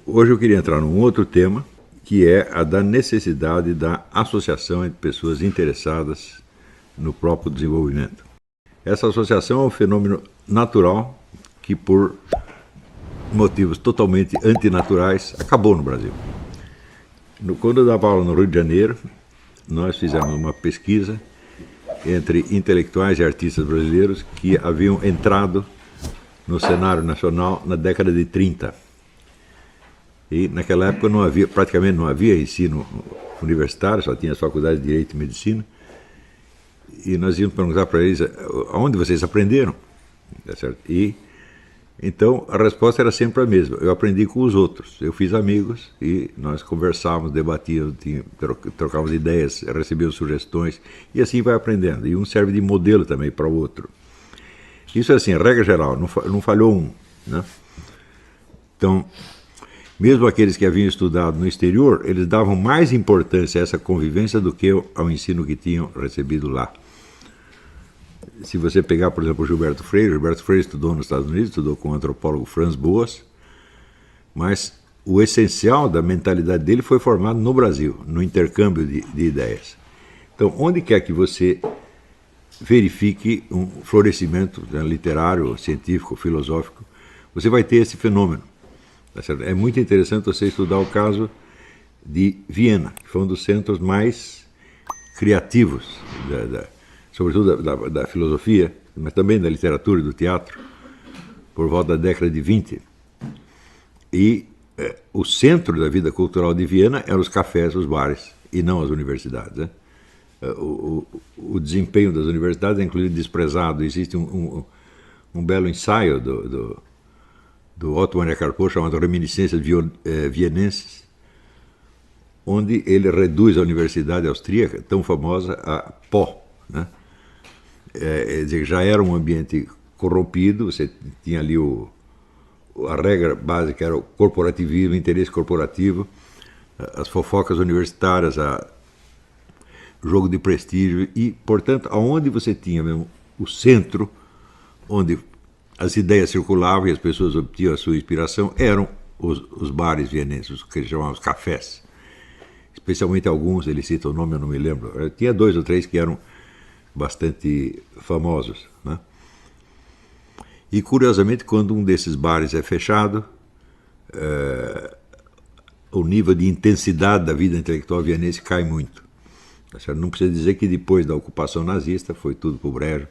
Hoje eu queria entrar num outro tema, que é a da necessidade da associação entre pessoas interessadas no próprio desenvolvimento. Essa associação é um fenômeno natural que, por motivos totalmente antinaturais, acabou no Brasil. Quando eu dava aula no Rio de Janeiro, nós fizemos uma pesquisa entre intelectuais e artistas brasileiros que haviam entrado no cenário nacional na década de 30. E naquela época praticamente não havia ensino universitário, só tinha as faculdades de Direito e Medicina. E nós íamos perguntar para eles aonde vocês aprenderam. Tá certo? E então a resposta era sempre a mesma: eu aprendi com os outros, eu fiz amigos e nós conversávamos, debatíamos, trocávamos ideias, recebíamos sugestões e assim vai aprendendo. E um serve de modelo também para o outro. Isso é assim, regra geral, não falhou um, né? Então, mesmo aqueles que haviam estudado no exterior, eles davam mais importância a essa convivência do que ao ensino que tinham recebido lá. Se você pegar, por exemplo, o Gilberto Freire estudou nos Estados Unidos, estudou com o antropólogo Franz Boas, mas o essencial da mentalidade dele foi formado no Brasil, no intercâmbio de ideias. Então, onde quer que você verifique um florescimento literário, científico, filosófico, você vai ter esse fenômeno. Tá certo? É muito interessante você estudar o caso de Viena, que foi um dos centros mais criativos, sobretudo da filosofia, mas também da literatura e do teatro, por volta da década de 20. E o centro da vida cultural de Viena eram os cafés, os bares, e não as universidades. Né? O desempenho das universidades é inclusive desprezado. Existe um belo ensaio do Otto Maria Carpo chamado Reminiscências Vienenses, onde ele reduz a universidade austríaca, tão famosa, a pó. Né? Quer dizer, já era um ambiente corrompido, você tinha ali a regra básica era o corporativismo, o interesse corporativo, as fofocas universitárias, o jogo de prestígio e, portanto, aonde você tinha mesmo o centro, onde as ideias circulavam e as pessoas obtinham a sua inspiração, eram os bares vienenses, os que eles chamavam os cafés. Especialmente alguns, ele cita o nome, eu não me lembro. Tinha 2 ou 3 que eram bastante famosos. Né? E, curiosamente, quando um desses bares é fechado, o nível de intensidade da vida intelectual vienense cai muito. Não precisa dizer que depois da ocupação nazista foi tudo pro brejo,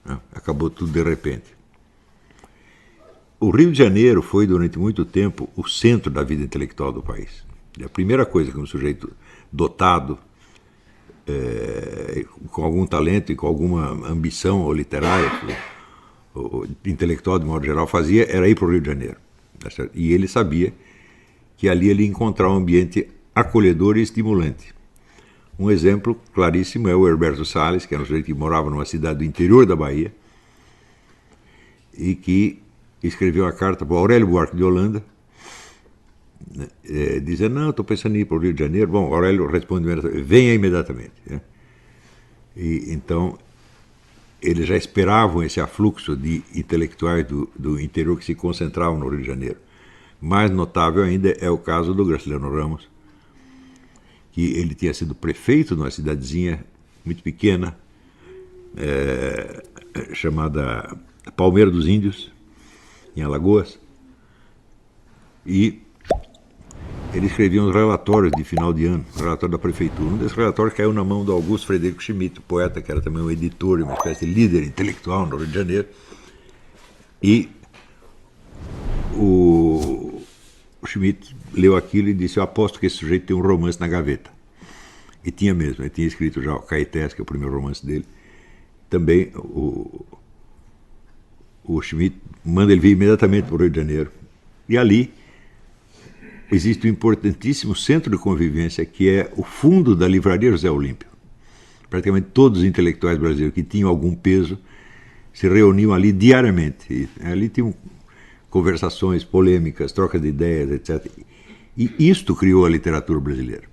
né? Acabou tudo de repente. O Rio de Janeiro foi, durante muito tempo, o centro da vida intelectual do país. E a primeira coisa que um sujeito dotado, com algum talento e com alguma ambição ou literária, ou intelectual de modo geral, fazia, era ir para o Rio de Janeiro. E ele sabia que ali ele ia encontrar um ambiente acolhedor e estimulante. Um exemplo claríssimo é o Herberto Salles, que era um sujeito que morava numa cidade do interior da Bahia e que escreveu uma carta para o Aurélio Buarque de Holanda, dizendo: não, estou pensando em ir para o Rio de Janeiro. Bom, Aurélio responde: venha imediatamente. Né? E então eles já esperavam esse afluxo de intelectuais do interior que se concentravam no Rio de Janeiro. Mais notável ainda é o caso do Graciliano Ramos, que ele tinha sido prefeito numa cidadezinha muito pequena, chamada Palmeira dos Índios, em Alagoas, e ele escrevia uns relatórios de final de ano, relatório da prefeitura. Um desses relatórios caiu na mão do Augusto Frederico Schmidt, poeta que era também um editor, uma espécie de líder intelectual no Rio de Janeiro, e o Schmidt leu aquilo e disse: eu aposto que esse sujeito tem um romance na gaveta. E tinha mesmo, ele tinha escrito já o Caetés, que é o primeiro romance dele. Também o Schmidt manda ele vir imediatamente para o Rio de Janeiro. E ali existe um importantíssimo centro de convivência, que é o fundo da Livraria José Olímpio. Praticamente todos os intelectuais brasileiros que tinham algum peso se reuniam ali diariamente. E ali tinham conversações, polêmicas, troca de ideias, etc. E isto criou a literatura brasileira.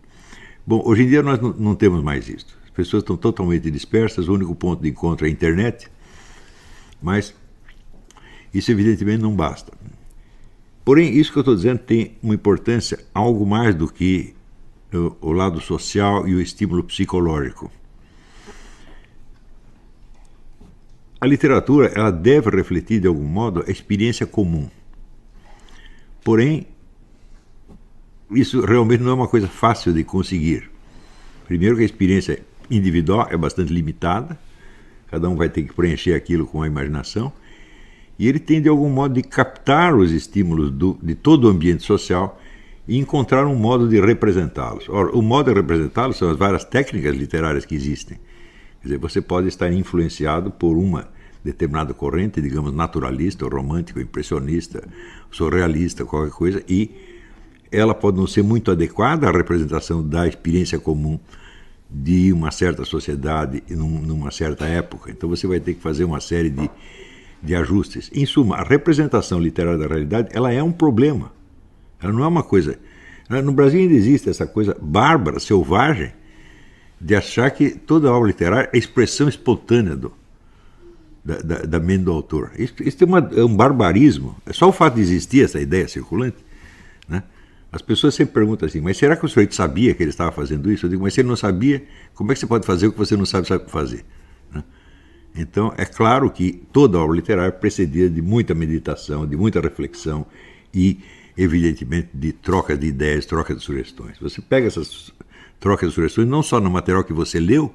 Bom, hoje em dia nós não temos mais isto. As pessoas estão totalmente dispersas, o único ponto de encontro é a internet, mas isso evidentemente não basta. Porém, isso que eu estou dizendo tem uma importância algo mais do que o lado social e o estímulo psicológico. A literatura, ela deve refletir de algum modo a experiência comum. Porém, isso realmente não é uma coisa fácil de conseguir. Primeiro que a experiência individual é bastante limitada, cada um vai ter que preencher aquilo com a imaginação, e ele tem de algum modo de captar os estímulos de todo o ambiente social e encontrar um modo de representá-los. Ora, o modo de representá-los são as várias técnicas literárias que existem. Quer dizer, você pode estar influenciado por uma determinada corrente, digamos, naturalista, romântica, impressionista, surrealista, qualquer coisa, e ela pode não ser muito adequada à representação da experiência comum de uma certa sociedade numa certa época. Então você vai ter que fazer uma série de ajustes. Em suma, a representação literária da realidade, ela é um problema. Ela não é uma coisa... No Brasil ainda existe essa coisa bárbara, selvagem, de achar que toda obra literária é expressão espontânea da mente do autor. Isso é um barbarismo. É só o fato de existir essa ideia circulante, né? As pessoas sempre perguntam assim, mas será que o sujeito sabia que ele estava fazendo isso? Eu digo, mas se ele não sabia, como é que você pode fazer o que você não sabe fazer? Né? Então, é claro que toda obra literária é precedida de muita meditação, de muita reflexão e, evidentemente, de troca de ideias, troca de sugestões. Você pega essas trocas de sugestões não só no material que você leu,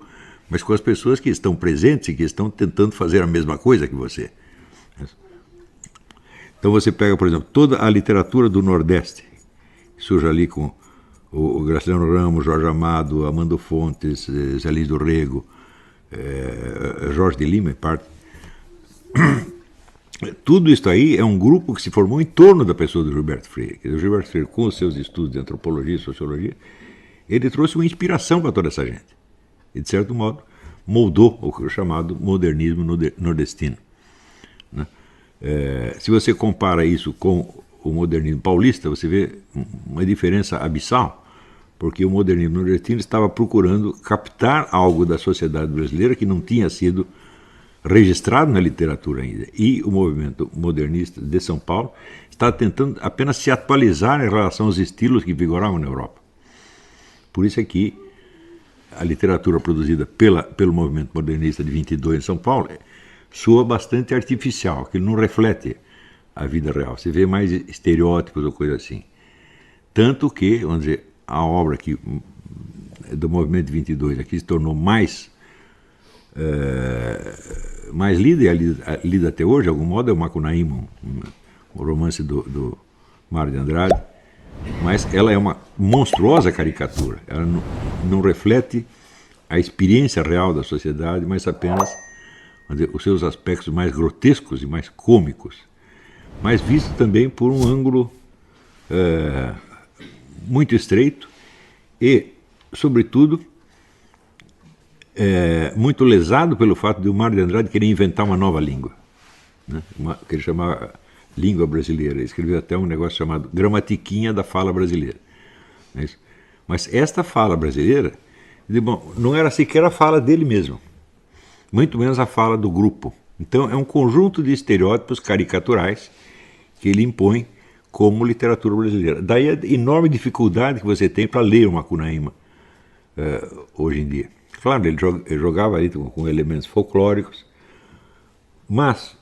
mas com as pessoas que estão presentes e que estão tentando fazer a mesma coisa que você. Então você pega, por exemplo, toda a literatura do Nordeste, que surge ali com o Graciliano Ramos, Jorge Amado, Amando Fontes, Zé Luiz do Rego, Jorge de Lima, em parte. Tudo isso aí é um grupo que se formou em torno da pessoa do Gilberto Freire. O Gilberto Freire, com os seus estudos de antropologia e sociologia, ele trouxe uma inspiração para toda essa gente. E, de certo modo, moldou o chamado modernismo nordestino. Né? Se você compara isso com o modernismo paulista, você vê uma diferença abissal, porque o modernismo nordestino estava procurando captar algo da sociedade brasileira que não tinha sido registrado na literatura ainda. E o movimento modernista de São Paulo está tentando apenas se atualizar em relação aos estilos que vigoravam na Europa. Por isso é que a literatura produzida pelo movimento modernista de 22 em São Paulo soa bastante artificial, que não reflete a vida real. Você vê mais estereótipos ou coisa assim. Tanto que, vamos dizer, a obra do movimento de 22 aqui se tornou mais lida e lida até hoje, de algum modo, é o Macunaíma, o romance do Mário de Andrade, mas ela é uma monstruosa caricatura. Ela não reflete a experiência real da sociedade, mas apenas, vamos dizer, os seus aspectos mais grotescos e mais cômicos, mas visto também por um ângulo muito estreito e, sobretudo, muito lesado pelo fato de o Mário de Andrade querer inventar uma nova língua, né? Que ele chamava língua brasileira. Ele escreveu até um negócio chamado Gramatiquinha da Fala Brasileira. Não é isso? Mas esta fala brasileira, bom, não era sequer a fala dele mesmo, muito menos a fala do grupo. Então é um conjunto de estereótipos caricaturais que ele impõe como literatura brasileira. Daí a enorme dificuldade que você tem para ler o Macunaíma hoje em dia. Claro, ele jogava ali com elementos folclóricos, mas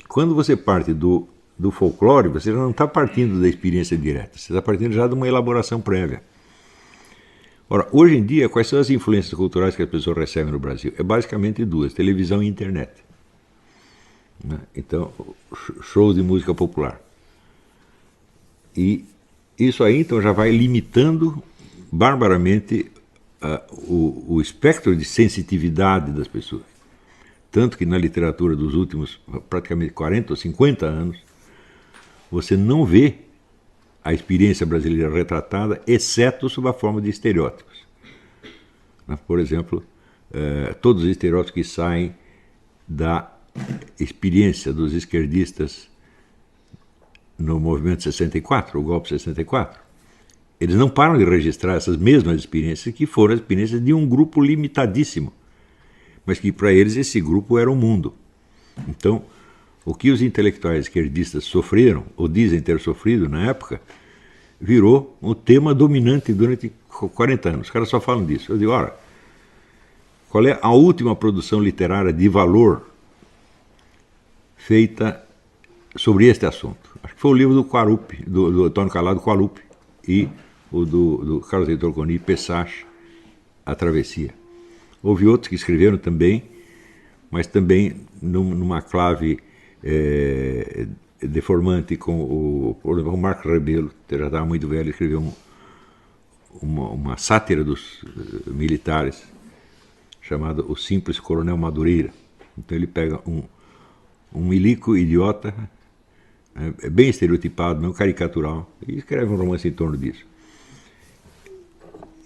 quando você parte do folclore, você já não está partindo da experiência direta, você está partindo já de uma elaboração prévia. Ora, hoje em dia, quais são as influências culturais que as pessoas recebem no Brasil? É basicamente duas: televisão e internet. Né? Então, shows de música popular. E isso aí, então, já vai limitando barbaramente o espectro de sensitividade das pessoas. Tanto que na literatura dos últimos praticamente 40 ou 50 anos, você não vê a experiência brasileira retratada, exceto sob a forma de estereótipos. Por exemplo, todos os estereótipos que saem da experiência dos esquerdistas no movimento 64, o golpe 64, eles não param de registrar essas mesmas experiências que foram as experiências de um grupo limitadíssimo, mas que para eles esse grupo era o mundo. Então, o que os intelectuais esquerdistas sofreram, ou dizem ter sofrido na época, virou um tema dominante durante 40 anos. Os caras só falam disso. Eu digo, ora, qual é a última produção literária de valor feita sobre este assunto? Acho que foi o livro do Quarupi, do Antônio Calado Quarupi, e o do Carlos Heitor Coni, Pessache, A Travessia. Houve outros que escreveram também, mas também numa clave deformante, com por exemplo, o Marco Rebelo, que já estava muito velho, escreveu uma sátira dos militares, chamada O Simples Coronel Madureira. Então ele pega um milico idiota, bem estereotipado, não caricatural, e escreve um romance em torno disso.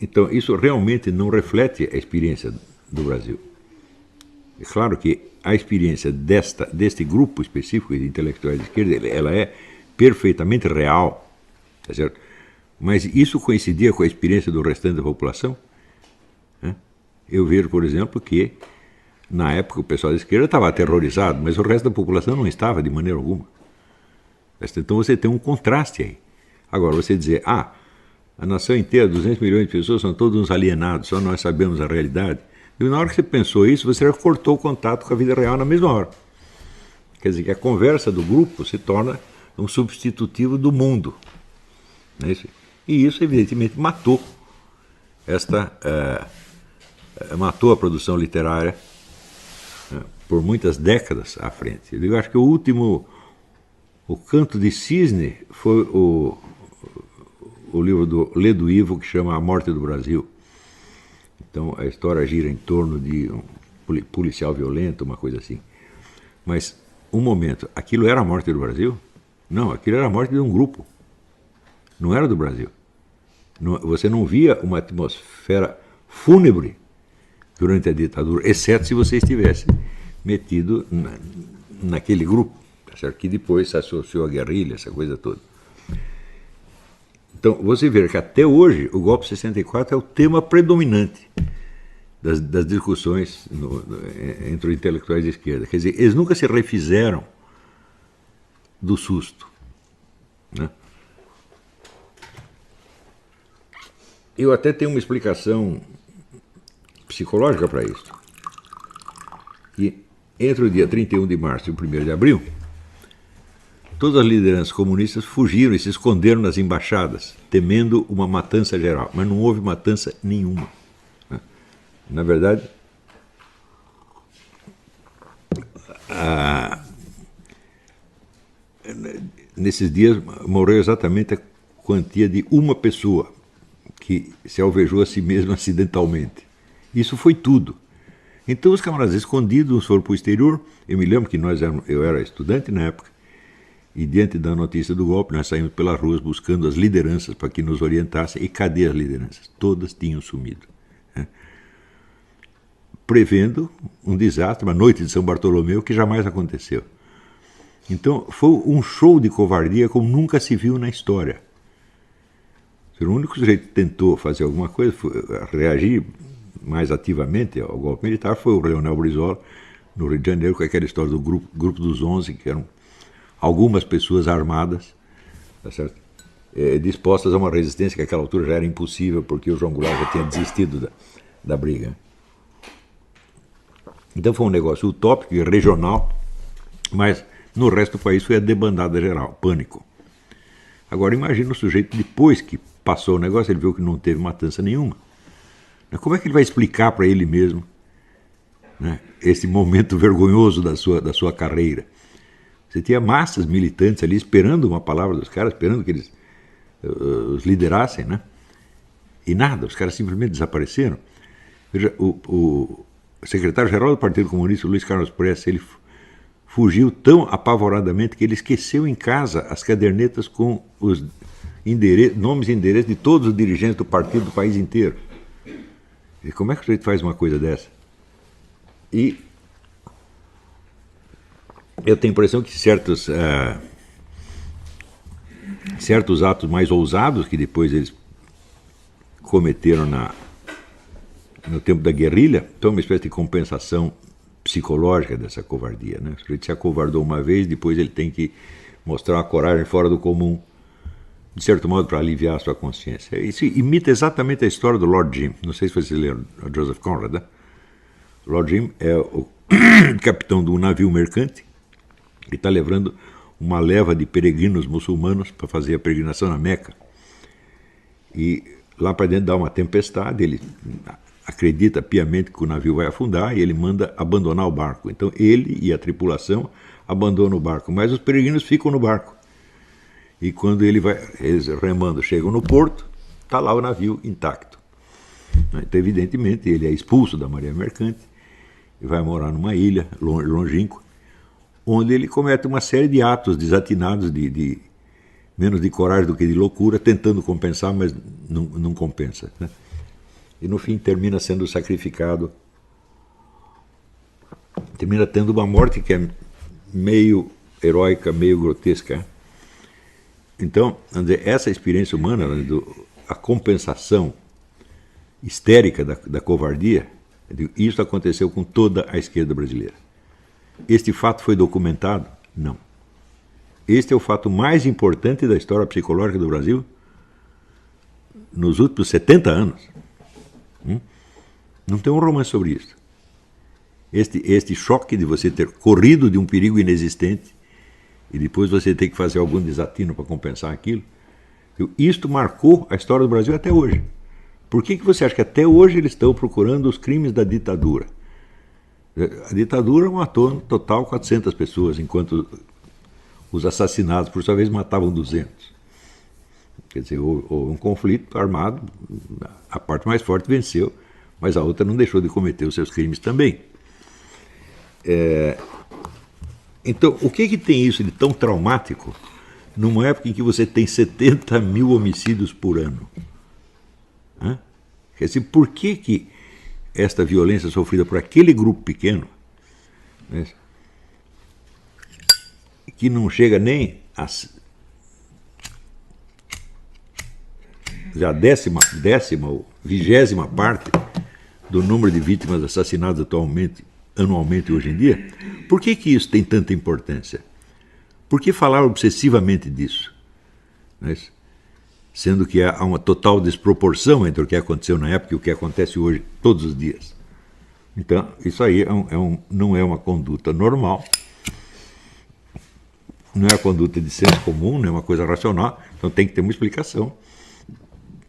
Então isso realmente não reflete a experiência do Brasil. É claro que a experiência deste grupo específico de intelectuais de esquerda, ela é perfeitamente real, tá certo? Mas isso coincidia com a experiência do restante da população? Né? Eu vejo, por exemplo, que na época o pessoal da esquerda estava aterrorizado, mas o resto da população não estava de maneira alguma. Então você tem um contraste aí. Agora, você dizer, a nação inteira, 200 milhões de pessoas, são todos uns alienados, só nós sabemos a realidade. E na hora que você pensou isso, você já cortou o contato com a vida real na mesma hora. Quer dizer que a conversa do grupo se torna um substitutivo do mundo. Não é isso? E isso, evidentemente, matou matou a produção literária por muitas décadas à frente. Eu acho que o Canto de Cisne foi o livro do Ledo Ivo, que chama A Morte do Brasil. Então a história gira em torno de um policial violento, uma coisa assim. Mas, um momento, aquilo era a morte do Brasil? Não, aquilo era a morte de um grupo. Não era do Brasil. Você não via uma atmosfera fúnebre durante a ditadura, exceto se você estivesse metido naquele grupo, certo? Que depois se associou à guerrilha, essa coisa toda. Então, você vê que até hoje o golpe de 64 é o tema predominante das discussões entre os intelectuais de esquerda. Quer dizer, eles nunca se refizeram do susto. Né? Eu até tenho uma explicação psicológica para isso. Que entre o dia 31 de março e o 1º de abril, todas as lideranças comunistas fugiram e se esconderam nas embaixadas, temendo uma matança geral. Mas não houve matança nenhuma. Na verdade, nesses dias morreu exatamente a quantia de uma pessoa que se alvejou a si mesma acidentalmente. Isso foi tudo. Então os camaradas escondidos, uns foram para o exterior. Eu me lembro que eu era estudante na época, e diante da notícia do golpe, nós saímos pelas ruas buscando as lideranças para que nos orientassem. E cadê as lideranças? Todas tinham sumido. Né? Prevendo um desastre, uma noite de São Bartolomeu que jamais aconteceu. Então foi um show de covardia como nunca se viu na história. O único sujeito que tentou fazer alguma coisa, reagir mais ativamente ao golpe militar, foi o Leonel Brizola, no Rio de Janeiro, com aquela história do grupo dos 11, que eram algumas pessoas armadas, tá certo? Dispostas a uma resistência que naquela altura já era impossível, porque o João Goulart já tinha desistido da briga. Então foi um negócio utópico e regional, mas no resto do país foi a debandada geral, pânico. Agora imagina o sujeito, depois que passou o negócio, ele viu que não teve matança nenhuma. Como é que ele vai explicar para ele mesmo, né, esse momento vergonhoso da sua carreira? Você tinha massas militantes ali esperando uma palavra dos caras, esperando que eles os liderassem, né? E nada, os caras simplesmente desapareceram. Veja, o secretário-geral do Partido Comunista, Luiz Carlos Prestes, ele fugiu tão apavoradamente que ele esqueceu em casa as cadernetas com os nomes e endereços de todos os dirigentes do partido do país inteiro. E como é que o sujeito faz uma coisa dessa? E eu tenho a impressão que certos atos mais ousados que depois eles cometeram no tempo da guerrilha, então uma espécie de compensação psicológica dessa covardia, né? O sujeito se acovardou uma vez, depois ele tem que mostrar uma coragem fora do comum, de certo modo para aliviar a sua consciência. Isso imita exatamente a história do Lord Jim. Não sei se vocês leram Joseph Conrad, né? Lord Jim é o capitão de um navio mercante que está levando uma leva de peregrinos muçulmanos para fazer a peregrinação na Meca. E lá para dentro dá uma tempestade, ele acredita piamente que o navio vai afundar e ele manda abandonar o barco. Então ele e a tripulação abandonam o barco, mas os peregrinos ficam no barco. E quando eles remando chegam no porto, está lá o navio intacto. Então, evidentemente, ele é expulso da marinha mercante e vai morar numa ilha longínqua, onde ele comete uma série de atos desatinados, de menos de coragem do que de loucura, tentando compensar, mas não compensa, né? E no fim termina sendo sacrificado, termina tendo uma morte que é meio heróica, meio grotesca. Então, essa experiência humana, a compensação histérica da covardia, isso aconteceu com toda a esquerda brasileira. Este fato foi documentado? Não. Este é o fato mais importante da história psicológica do Brasil nos últimos 70 anos. Não tem um romance sobre isso. Este choque de você ter corrido de um perigo inexistente e depois você ter que fazer algum desatino para compensar aquilo, isto marcou a história do Brasil até hoje. Por que você acha que até hoje eles estão procurando os crimes da ditadura? A ditadura matou no total 400 pessoas, enquanto os assassinados, por sua vez, matavam 200. Quer dizer, houve um conflito armado, a parte mais forte venceu, mas a outra não deixou de cometer os seus crimes também. Então, o que tem isso de tão traumático numa época em que você tem 70 mil homicídios por ano? Quer dizer, por que esta violência sofrida por aquele grupo pequeno, né, que não chega nem a décima ou 20ª parte do número de vítimas assassinadas anualmente hoje em dia, por que isso tem tanta importância? Por que falar obsessivamente disso? Né? Sendo que há uma total desproporção entre o que aconteceu na época e o que acontece hoje, todos os dias. Então, isso aí não é uma conduta normal, não é uma conduta de senso comum, não é uma coisa racional, então tem que ter uma explicação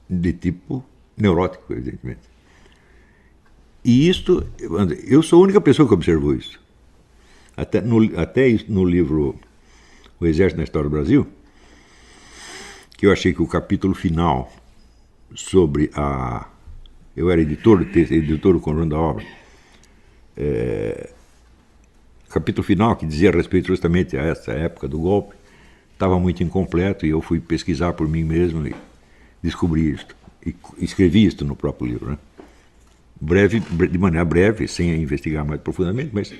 de tipo neurótico, evidentemente. E isto, eu sou a única pessoa que observou isso. Até no livro O Exército na História do Brasil, que eu achei que o capítulo final sobre eu era editor do conjunto da obra, o capítulo final que dizia a respeito justamente a essa época do golpe, estava muito incompleto e eu fui pesquisar por mim mesmo e descobri isto. E escrevi isto no próprio livro, né? De maneira breve, sem investigar mais profundamente, mas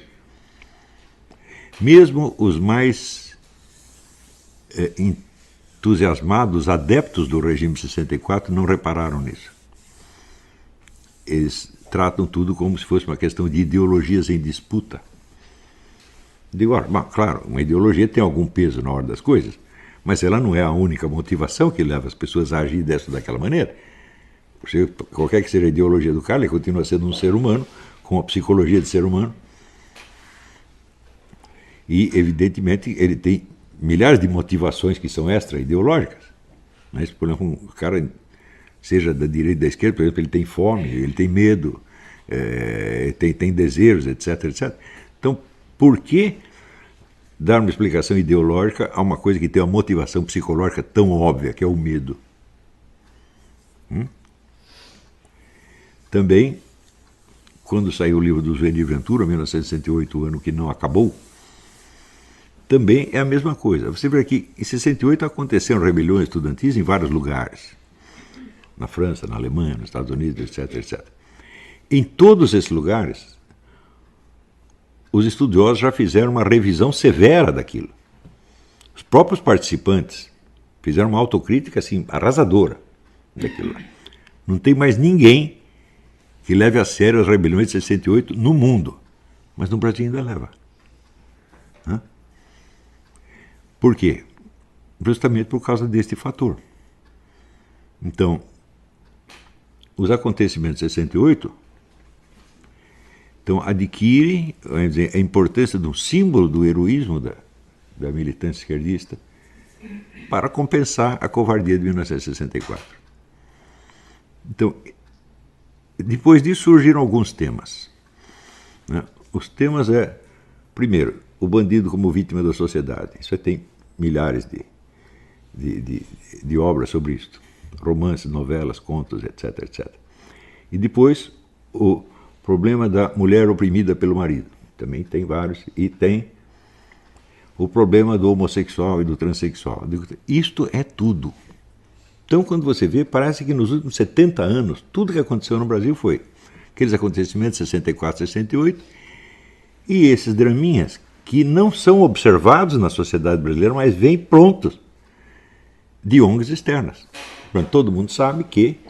mesmo os mais entusiasmados adeptos do regime 64 não repararam nisso. Eles tratam tudo como se fosse uma questão de ideologias em disputa. Digo, claro, uma ideologia tem algum peso na hora das coisas, mas ela não é a única motivação que leva as pessoas a agir dessa ou daquela maneira. Qualquer que seja a ideologia do cara, ele continua sendo um ser humano, com a psicologia de ser humano. E, evidentemente, ele tem milhares de motivações que são extra-ideológicas. Mas, por exemplo, um cara, seja da direita ou da esquerda, por exemplo, ele tem fome, ele tem medo, tem desejos, etc, etc. Então, por que dar uma explicação ideológica a uma coisa que tem uma motivação psicológica tão óbvia, que é o medo? Também, quando saiu o livro do Zuenir Ventura, 1968, o ano que não acabou, também é a mesma coisa. Você vê que em 68 aconteceram rebeliões estudantis em vários lugares. Na França, na Alemanha, nos Estados Unidos, etc, etc. Em todos esses lugares, os estudiosos já fizeram uma revisão severa daquilo. Os próprios participantes fizeram uma autocrítica assim, arrasadora daquilo lá. Não tem mais ninguém que leve a sério as rebeliões de 68 no mundo. Mas no Brasil ainda leva. Hã? Por quê? Justamente por causa deste fator. Então, os acontecimentos de 68 então, adquirem, vamos dizer, a importância de um símbolo do heroísmo da militância esquerdista para compensar a covardia de 1964. Então, depois disso surgiram alguns temas. Né? Os temas primeiro, o bandido como vítima da sociedade. Isso tem milhares de obras sobre isso. Romances, novelas, contos, etc, etc. E depois, o problema da mulher oprimida pelo marido. Também tem vários. E tem o problema do homossexual e do transexual. Isto é tudo. Então, quando você vê, parece que nos últimos 70 anos, tudo que aconteceu no Brasil foi aqueles acontecimentos de 64, 68, e esses draminhas que não são observados na sociedade brasileira, mas vêm prontos de ONGs externas. Portanto, todo mundo sabe que,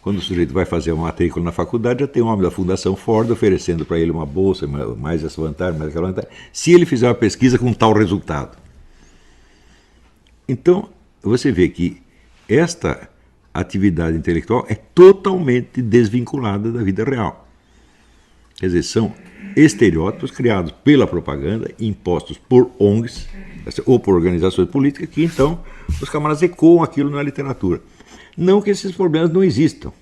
quando o sujeito vai fazer uma matrícula na faculdade, já tem um homem da Fundação Ford oferecendo para ele uma bolsa, mais essa vantagem, mais aquela vantagem, se ele fizer uma pesquisa com tal resultado. Então, você vê que esta atividade intelectual é totalmente desvinculada da vida real. Quer dizer, são estereótipos criados pela propaganda, impostos por ONGs ou por organizações políticas, que então os camaradas ecoam aquilo na literatura. Não que esses problemas não existam.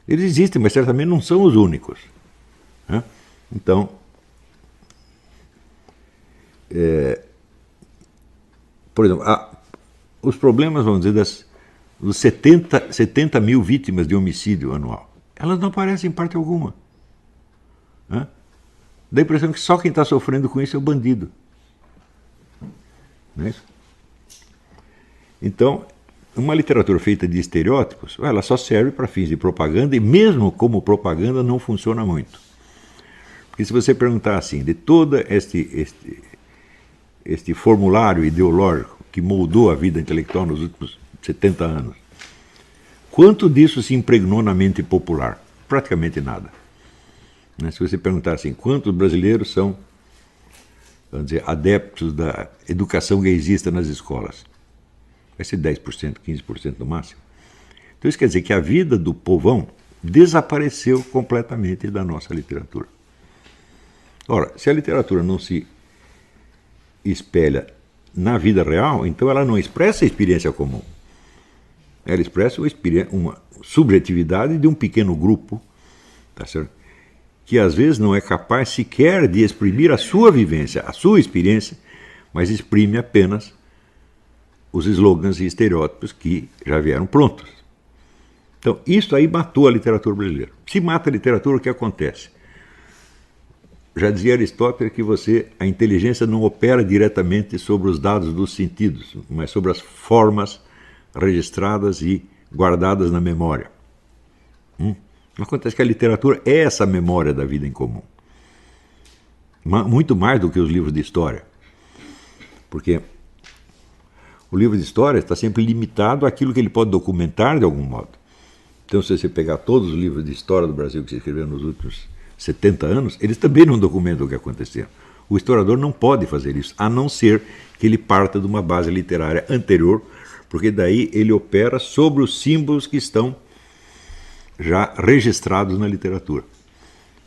Eles existem, mas certamente não são os únicos. Né? Então, por exemplo, os problemas, vamos dizer, dos 70 mil vítimas de homicídio anual, elas não aparecem em parte alguma. Né? Dá a impressão que só quem está sofrendo com isso é o bandido. Não é isso? Então, uma literatura feita de estereótipos, ela só serve para fins de propaganda, e mesmo como propaganda não funciona muito. Porque se você perguntar assim, de todo este formulário ideológico que moldou a vida intelectual nos últimos 70 anos, quanto disso se impregnou na mente popular? Praticamente nada. Se você perguntar assim, quantos brasileiros são, vamos dizer, adeptos da educação gaysista nas escolas? Vai ser 10%, 15% no máximo. Então isso quer dizer que a vida do povão desapareceu completamente da nossa literatura. Ora, se a literatura não se espelha na vida real, então ela não expressa a experiência comum. Ela expressa uma subjetividade de um pequeno grupo, tá certo? Que às vezes não é capaz sequer de exprimir a sua vivência, a sua experiência, mas exprime apenas os slogans e estereótipos que já vieram prontos. Então, isso aí matou a literatura brasileira. Se mata a literatura, o que acontece? Já dizia Aristóteles que a inteligência não opera diretamente sobre os dados dos sentidos, mas sobre as formas registradas e guardadas na memória. Acontece que a literatura é essa memória da vida em comum. Muito mais do que os livros de história. Porque o livro de história está sempre limitado àquilo que ele pode documentar de algum modo. Então, se você pegar todos os livros de história do Brasil que se escreveram nos últimos 70 anos, eles também não documentam o que aconteceu. O historiador não pode fazer isso, a não ser que ele parta de uma base literária anterior, porque daí ele opera sobre os símbolos que estão já registrados na literatura.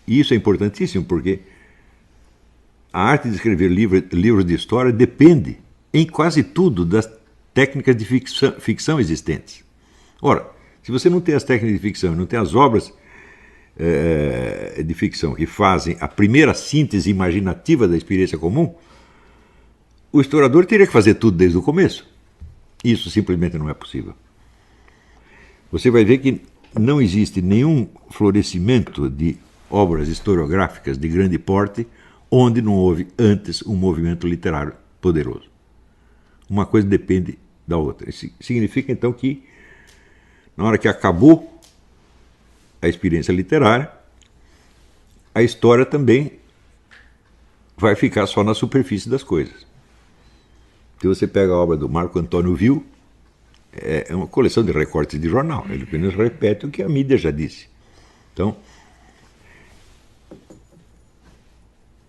E isso é importantíssimo, porque a arte de escrever livros de história depende, em quase tudo, das técnicas de ficção existentes. Ora, se você não tem as técnicas de ficção, não tem as obras de ficção que fazem a primeira síntese imaginativa da experiência comum, o historiador teria que fazer tudo desde o começo. Isso simplesmente não é possível. Você vai ver que não existe nenhum florescimento de obras historiográficas de grande porte onde não houve antes um movimento literário poderoso. Uma coisa depende da outra. Isso significa, então, que na hora que acabou a experiência literária, a história também vai ficar só na superfície das coisas. Se você pega a obra do Marco Antônio Vil, é uma coleção de recortes de jornal. Ele apenas repete o que a mídia já disse. Então,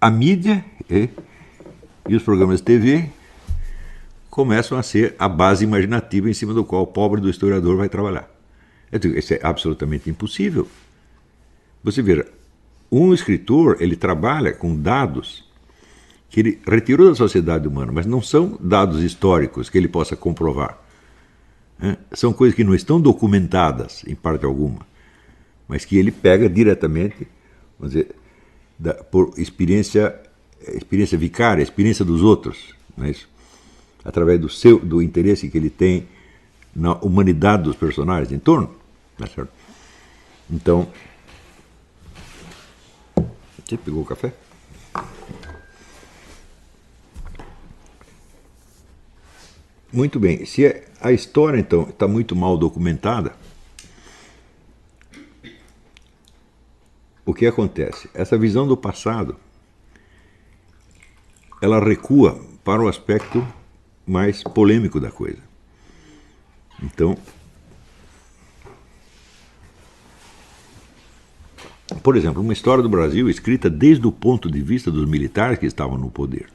a mídia e os programas de TV começam a ser a base imaginativa em cima do qual o pobre do historiador vai trabalhar. Eu digo, isso é absolutamente impossível. Você veja, um escritor, ele trabalha com dados que ele retirou da sociedade humana, mas não são dados históricos que ele possa comprovar. São coisas que não estão documentadas, em parte alguma, mas que ele pega diretamente, vamos dizer, por experiência vicária, experiência dos outros, não é isso? Através do interesse que ele tem na humanidade dos personagens em torno. Não é certo? Então, você pegou o café? Muito bem. Se a história, então, está muito mal documentada, o que acontece? Essa visão do passado, ela recua para o aspecto mais polêmico da coisa. Então, por exemplo, uma história do Brasil escrita desde o ponto de vista dos militares que estavam no poder.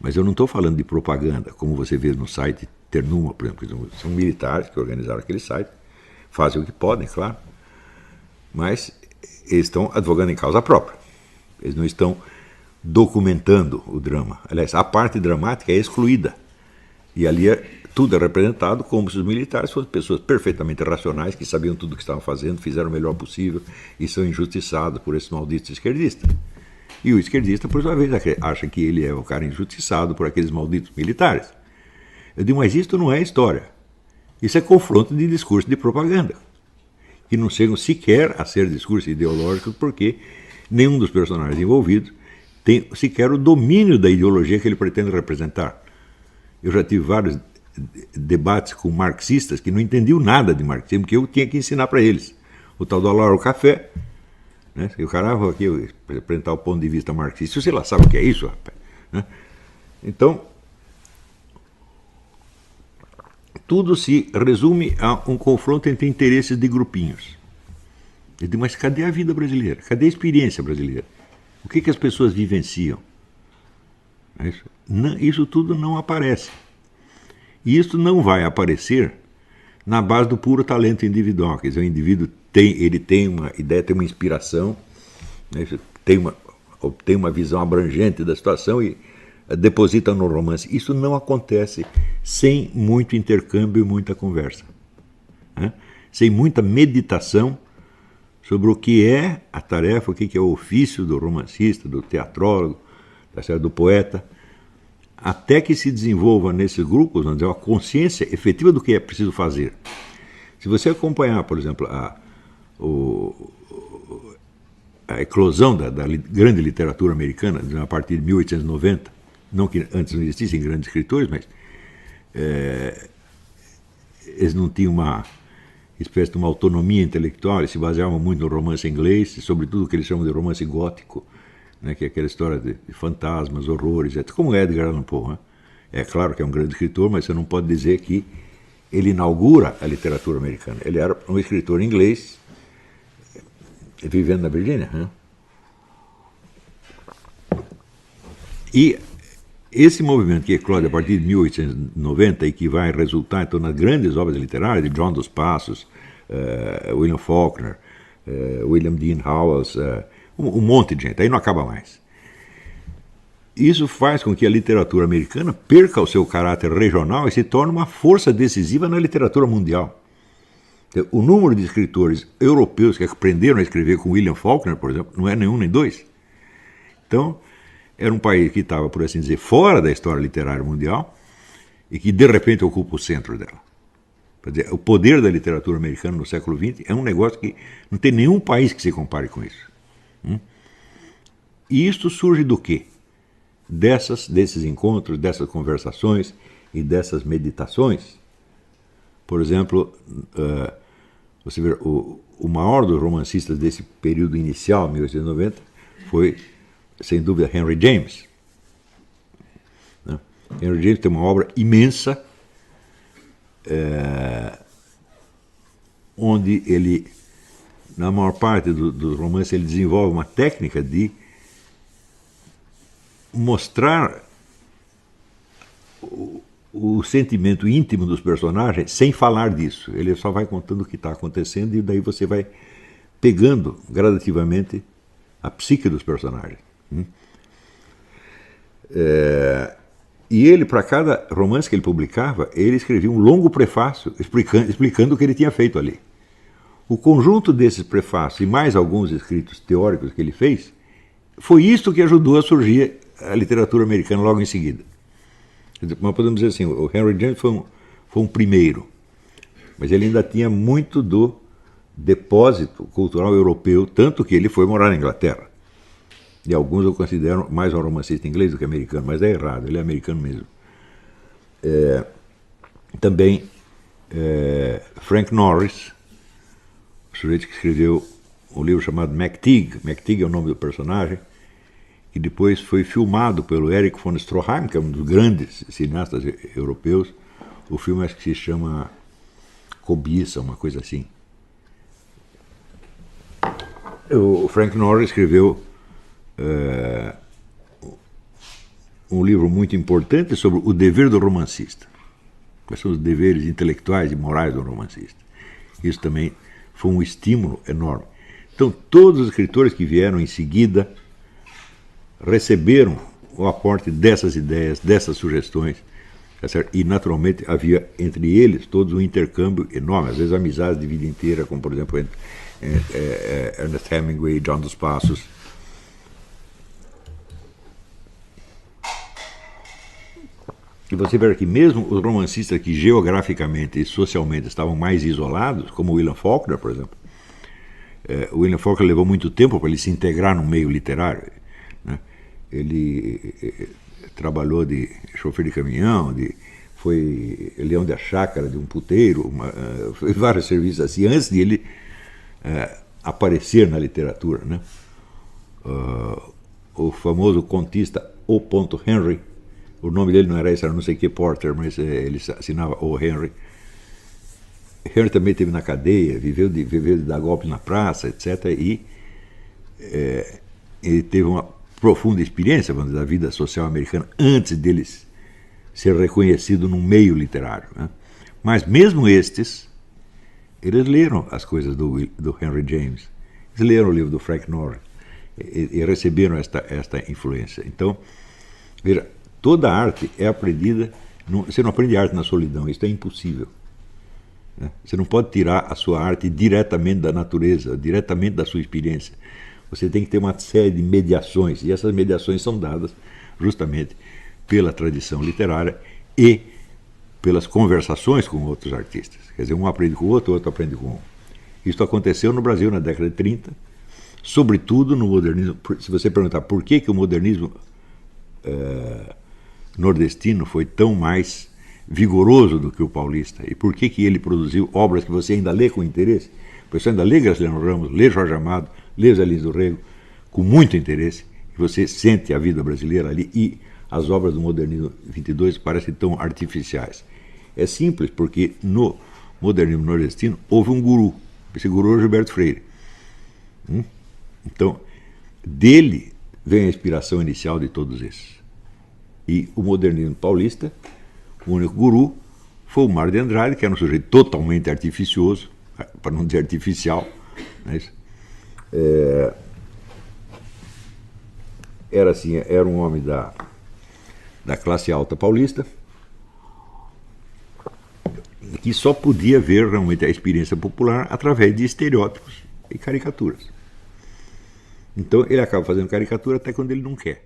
Mas eu não estou falando de propaganda, como você vê no site Ternuma, por exemplo. São militares que organizaram aquele site, fazem o que podem, claro, mas eles estão advogando em causa própria. Eles não estão documentando o drama. Aliás, a parte dramática é excluída. E ali tudo é representado como se os militares fossem pessoas perfeitamente racionais, que sabiam tudo o que estavam fazendo, fizeram o melhor possível e são injustiçados por esses malditos esquerdistas. E o esquerdista, por sua vez, acha que ele é o cara injustiçado por aqueles malditos militares. Eu digo, mas isto não é história. Isso é confronto de discurso de propaganda, que não chegam sequer a ser discursos ideológicos, porque nenhum dos personagens envolvidos tem sequer o domínio da ideologia que ele pretende representar. Eu já tive vários debates com marxistas que não entendiam nada de marxismo, que eu tinha que ensinar para eles. O tal do Olavo Café, né? E o cara vai aqui apresentar o ponto de vista marxista. Você lá sabe o que é isso, rapaz? Né? Então, tudo se resume a um confronto entre interesses de grupinhos. Eu digo, mas cadê a vida brasileira? Cadê a experiência brasileira? O que as pessoas vivenciam? Isso tudo não aparece. E isso não vai aparecer na base do puro talento individual. Quer dizer, o indivíduo tem uma ideia, tem uma inspiração, né? tem uma visão abrangente da situação e deposita no romance. Isso não acontece sem muito intercâmbio e muita conversa, né? Sem muita meditação sobre o que é a tarefa, o que é o ofício do romancista, do teatrólogo, do poeta, até que se desenvolva nesses grupos, vamos dizer, uma consciência efetiva do que é preciso fazer. Se você acompanhar, por exemplo, a eclosão da grande literatura americana, a partir de 1890, não que antes não existissem grandes escritores, mas eles não tinham uma espécie de uma autonomia intelectual, eles se baseavam muito no romance inglês, sobretudo o que eles chamam de romance gótico, né, que é aquela história de fantasmas, horrores, etc., como Edgar Allan Poe. Né? É claro que é um grande escritor, mas você não pode dizer que ele inaugura a literatura americana. Ele era um escritor inglês, vivendo na Virgínia. Né? E esse movimento que eclode a partir de 1890 e que vai resultar então, nas grandes obras literárias de João dos Passos, William Faulkner, William Dean Howells, um monte de gente, aí não acaba mais. Isso faz com que a literatura americana perca o seu caráter regional e se torne uma força decisiva na literatura mundial. O número de escritores europeus que aprenderam a escrever com William Faulkner, por exemplo, não é nenhum nem dois. Então, era um país que estava, por assim dizer, fora da história literária mundial e que, de repente, ocupa o centro dela. Quer dizer, o poder da literatura americana no século XX é um negócio que não tem nenhum país que se compare com isso. E isso surge do quê? Desses encontros, dessas conversações e dessas meditações. Por exemplo, você vê, o maior dos romancistas desse período inicial, 1890, foi, sem dúvida, Henry James. Né? Henry James tem uma obra imensa, onde ele, na maior parte dos romances, ele desenvolve uma técnica de mostrar o sentimento íntimo dos personagens sem falar disso. Ele só vai contando o que está acontecendo e daí você vai pegando gradativamente a psique dos personagens. E ele, para cada romance que ele publicava, ele escrevia um longo prefácio explicando o que ele tinha feito ali. O conjunto desses prefácios e mais alguns escritos teóricos que ele fez, foi isso que ajudou a surgir a literatura americana logo em seguida. Nós podemos dizer assim, o Henry James foi um primeiro, mas ele ainda tinha muito do depósito cultural europeu, tanto que ele foi morar na Inglaterra. E alguns eu considero mais um romancista inglês do que americano, mas é errado, ele é americano mesmo. Também Frank Norris, o sujeito que escreveu um livro chamado McTeague. McTeague é o nome do personagem, e depois foi filmado pelo Erich von Stroheim, que é um dos grandes cineastas europeus. O filme acho que se chama Cobiça, uma coisa assim. O Frank Norris escreveu um livro muito importante sobre o dever do romancista. Quais são os deveres intelectuais e morais do romancista. Isso também foi um estímulo enorme. Então, todos os escritores que vieram em seguida receberam o aporte dessas ideias, dessas sugestões, e naturalmente havia entre eles todos um intercâmbio enorme, às vezes amizades de vida inteira, como por exemplo Ernest Hemingway, John dos Passos. E você vê que mesmo os romancistas que geograficamente e socialmente estavam mais isolados, como William Faulkner, por exemplo, o William Faulkner levou muito tempo para ele se integrar no meio literário, né? Ele trabalhou de chofer de caminhão, foi leão da chácara de um puteiro, foi vários serviços assim, antes de ele aparecer na literatura, né? O famoso contista O. Henry, o nome dele não era esse, era não sei que Porter, mas ele assinava O. Henry. Henry também esteve na cadeia, viveu de dar golpe na praça, etc. E ele teve uma profunda experiência, vamos dizer, da vida social americana antes dele ser reconhecido num meio literário, né? Mas mesmo estes, eles leram as coisas do Henry James, eles leram o livro do Frank Norris e receberam esta influência. Então, veja, toda arte é aprendida, você não aprende arte na solidão, isso é impossível. Você não pode tirar a sua arte diretamente da natureza, diretamente da sua experiência. Você tem que ter uma série de mediações, e essas mediações são dadas justamente pela tradição literária e pelas conversações com outros artistas. Quer dizer, um aprende com o outro aprende com um. Isso aconteceu no Brasil na década de 30, sobretudo no modernismo. Se você perguntar por que o modernismo nordestino foi tão mais vigoroso do que o paulista, e por que ele produziu obras que você ainda lê com interesse, você ainda lê Graciliano Ramos, lê Jorge Amado, lê Zé Lins do Rego, com muito interesse, e você sente a vida brasileira ali, e as obras do modernismo 22 parecem tão artificiais. É simples, porque no modernismo nordestino houve um guru, esse guru é Gilberto Freire. Então, dele vem a inspiração inicial de todos esses. E o modernismo paulista, o único guru foi o Mário de Andrade, que era um sujeito totalmente artificioso, para não dizer artificial, né? Era assim, era um homem da classe alta paulista, que só podia ver realmente a experiência popular através de estereótipos e caricaturas. Então ele acaba fazendo caricatura até quando ele não quer.